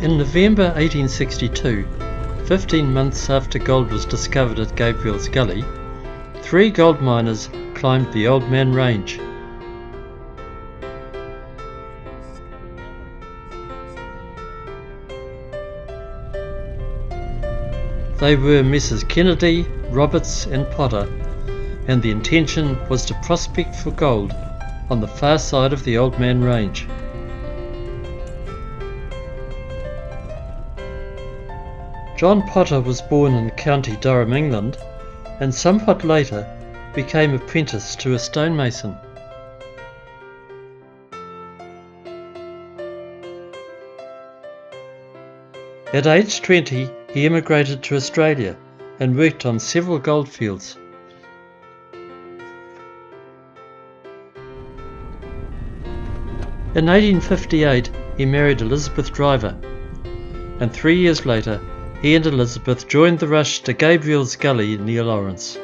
In November 1862, 15 months after gold was discovered at Gabriel's Gully, 3 gold miners climbed the Old Man Range. They were Messrs Kennedy, Roberts and Potter, and the intention was to prospect for gold on the far side of the Old Man Range. John Potter was born in County Durham, England, and somewhat later became apprenticed to a stonemason. At age 20, he emigrated to Australia and worked on several goldfields. In 1858, he married Elizabeth Driver, and 3 years later, he and Elizabeth joined the rush to Gabriel's Gully near Lawrence.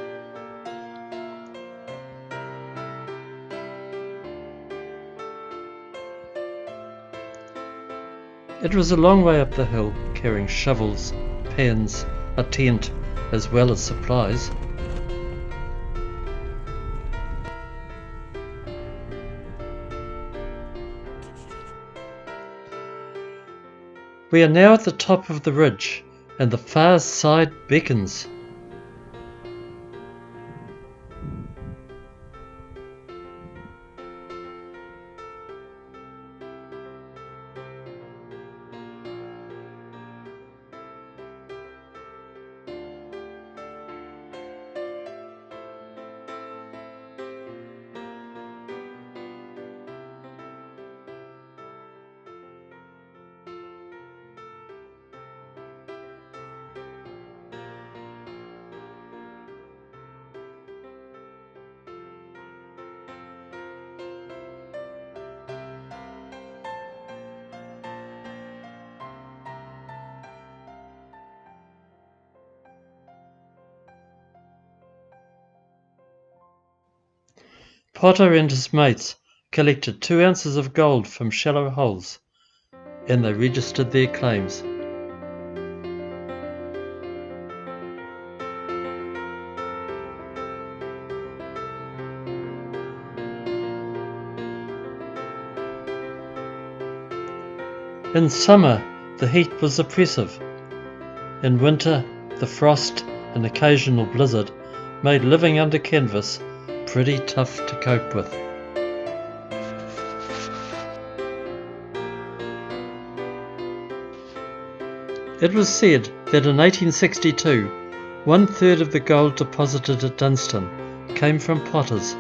It was a long way up the hill, carrying shovels, pans, a tent, as well as supplies. We are now at the top of the ridge, and the far side beckons. Potter and his mates collected 2 ounces of gold from shallow holes, and they registered their claims. In summer, the heat was oppressive. In winter, the frost and occasional blizzard made living under canvas pretty tough to cope with. It was said that in 1862, 1/3 of the gold deposited at Dunstan came from Potters.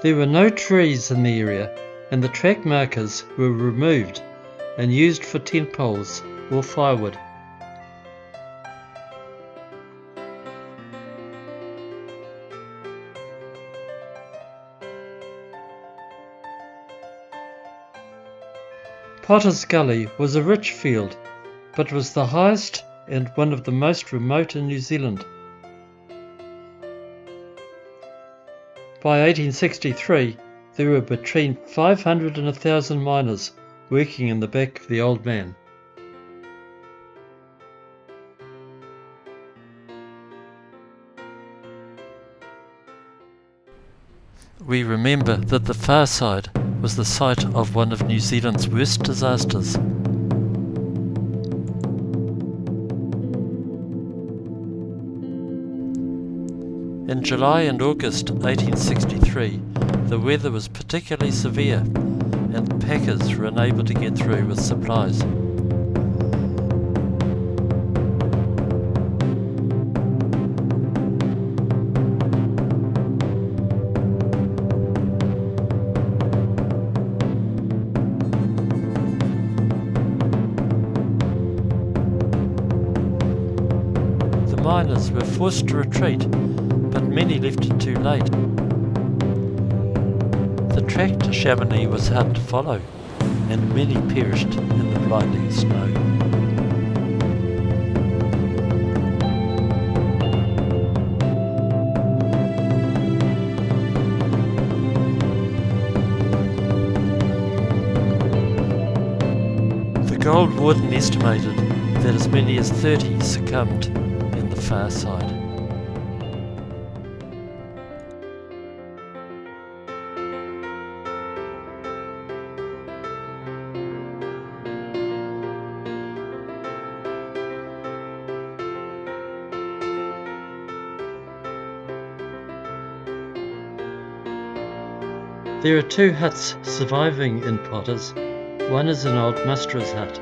There were no trees in the area, and the track markers were removed and used for tent poles or firewood. Potter's Gully was a rich field, but was the highest and one of the most remote in New Zealand. By 1863, there were between 500 and 1,000 miners working in the back of the Old Man. We remember that the far side was the site of one of New Zealand's worst disasters. In July and August 1863, the weather was particularly severe, and packers were unable to get through with supplies. The miners were forced to retreat, but many left it too late. The track to Chamonix was hard to follow, and many perished in the blinding snow. old warden estimated that as many as 30 succumbed in the far side. There are 2 huts surviving in Potters. One is an old musterer's hut.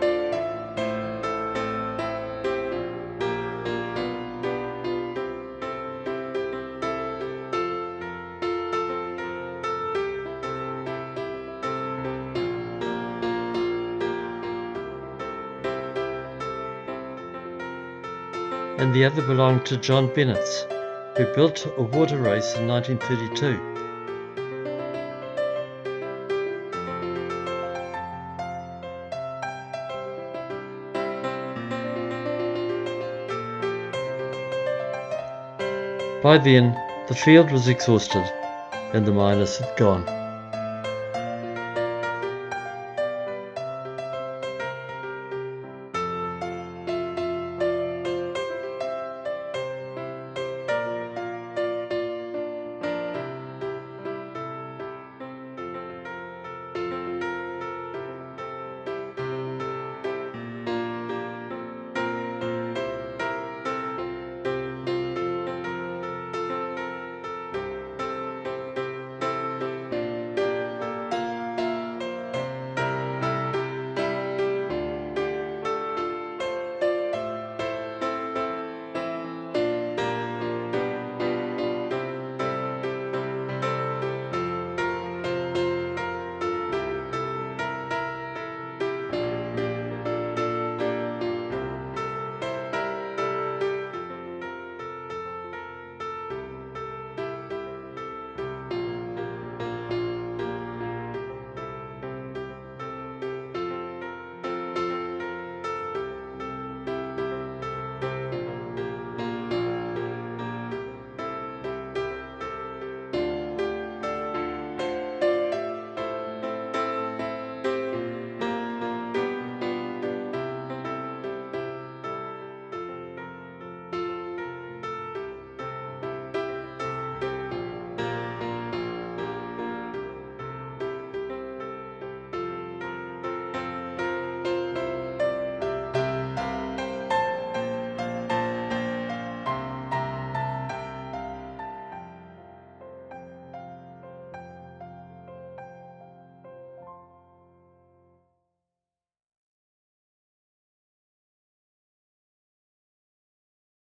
And the other belonged to John Bennett's, who built a water race in 1932. By then, the field was exhausted and the miners had gone.